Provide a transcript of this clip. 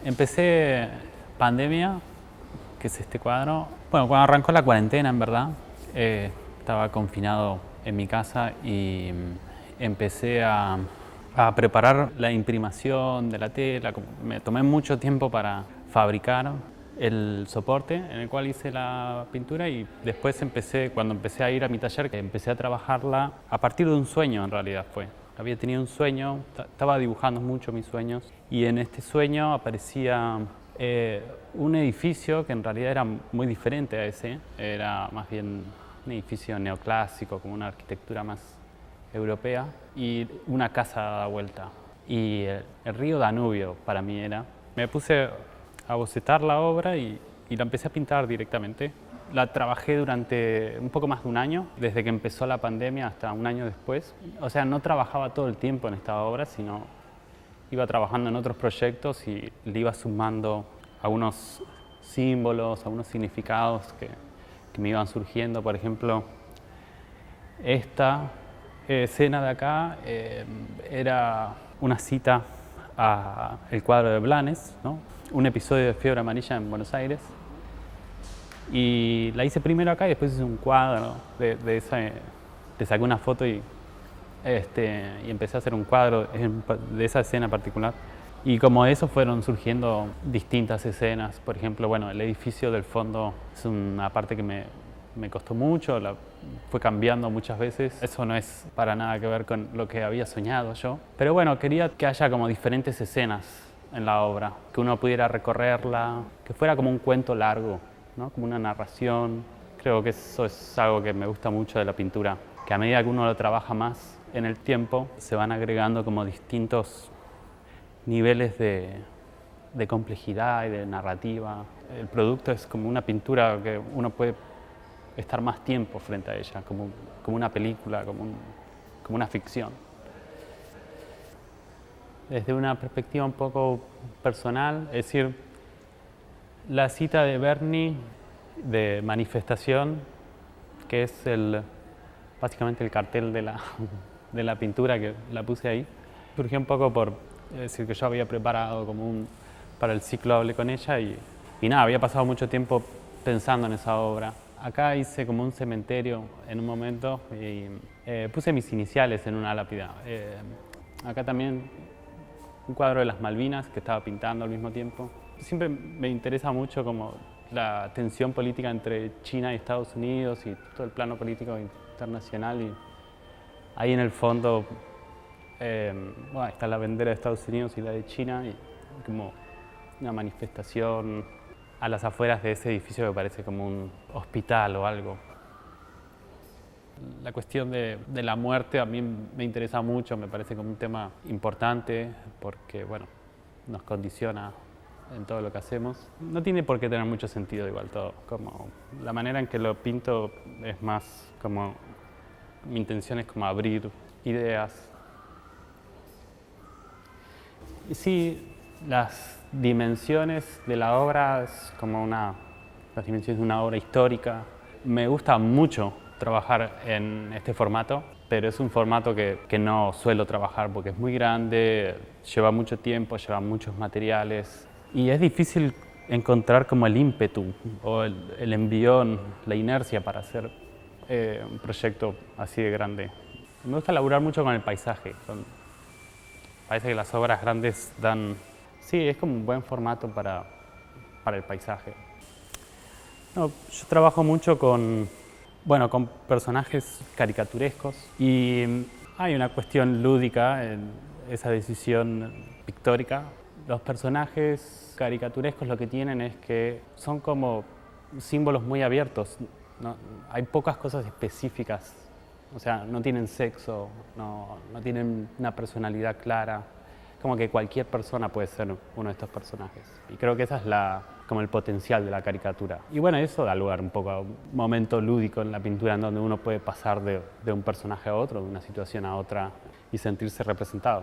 Empecé pandemia, que es este cuadro. Bueno, cuando arrancó la cuarentena, en verdad, estaba confinado en mi casa y empecé a preparar la imprimación de la tela. Me tomé mucho tiempo para fabricar el soporte en el cual hice la pintura y después cuando empecé a ir a mi taller, que empecé a trabajarla a partir de un sueño en realidad fue. Había tenido un sueño, estaba dibujando mucho mis sueños y en este sueño aparecía un edificio que en realidad era muy diferente a ese, era más bien un edificio neoclásico, como una arquitectura más europea y una casa dada vuelta. Y el río Danubio para mí era. Me puse a bocetar la obra y la empecé a pintar directamente. La trabajé durante un poco más de un año, desde que empezó la pandemia hasta un año después. O sea, no trabajaba todo el tiempo en esta obra, sino iba trabajando en otros proyectos y le iba sumando algunos símbolos, algunos significados que me iban surgiendo. Por ejemplo, esta escena de acá era una cita al cuadro de Blanes, ¿no? Un episodio de Fiebre Amarilla en Buenos Aires. Y la hice primero acá y después hice un cuadro de esa. Le saqué una foto y empecé a hacer un cuadro de esa escena particular. Y como de eso fueron surgiendo distintas escenas. Por ejemplo, bueno, el edificio del fondo es una parte que me costó mucho, fue cambiando muchas veces. Eso no es para nada que ver con lo que había soñado yo. Pero bueno, quería que haya como diferentes escenas en la obra, que uno pudiera recorrerla, que fuera como un cuento largo, ¿no? Como una narración. Creo que eso es algo que me gusta mucho de la pintura, que a medida que uno lo trabaja más en el tiempo, se van agregando como distintos niveles de complejidad y de narrativa. El producto es como una pintura que uno puede estar más tiempo frente a ella, como una película, como una ficción. Desde una perspectiva un poco personal, es decir, la cita de Berni de Manifestación, que es básicamente el cartel de la pintura que la puse ahí, surgió un poco es decir, que yo había preparado para el ciclo Hablé con ella y nada, había pasado mucho tiempo pensando en esa obra. Acá hice como un cementerio en un momento y puse mis iniciales en una lápida. Acá también un cuadro de las Malvinas que estaba pintando al mismo tiempo. Siempre me interesa mucho como la tensión política entre China y Estados Unidos y todo el plano político internacional. Y ahí en el fondo bueno, está la bandera de Estados Unidos y la de China y como una manifestación a las afueras de ese edificio que parece como un hospital o algo. La cuestión de la muerte a mí me interesa mucho, me parece como un tema importante porque bueno, nos condiciona en todo lo que hacemos. No tiene por qué tener mucho sentido igual todo, como la manera en que lo pinto es más como, mi intención es como abrir ideas. Y sí, las dimensiones de la obra es como las dimensiones de una obra histórica. Me gusta mucho trabajar en este formato, pero es un formato que no suelo trabajar porque es muy grande, lleva mucho tiempo, lleva muchos materiales y es difícil encontrar como el ímpetu o el envión, la inercia para hacer un proyecto así de grande. Me gusta laburar mucho con el paisaje. Parece que las obras grandes sí, es como un buen formato para el paisaje. No, yo trabajo mucho con personajes caricaturescos y hay una cuestión lúdica en esa decisión pictórica. Los personajes caricaturescos lo que tienen es que son como símbolos muy abiertos, ¿no? Hay pocas cosas específicas, o sea, no tienen sexo, no tienen una personalidad clara, como que cualquier persona puede ser uno de estos personajes. Y creo que esa es como el potencial de la caricatura. Y bueno, eso da lugar un poco a un momento lúdico en la pintura en donde uno puede pasar de un personaje a otro, de una situación a otra y sentirse representado.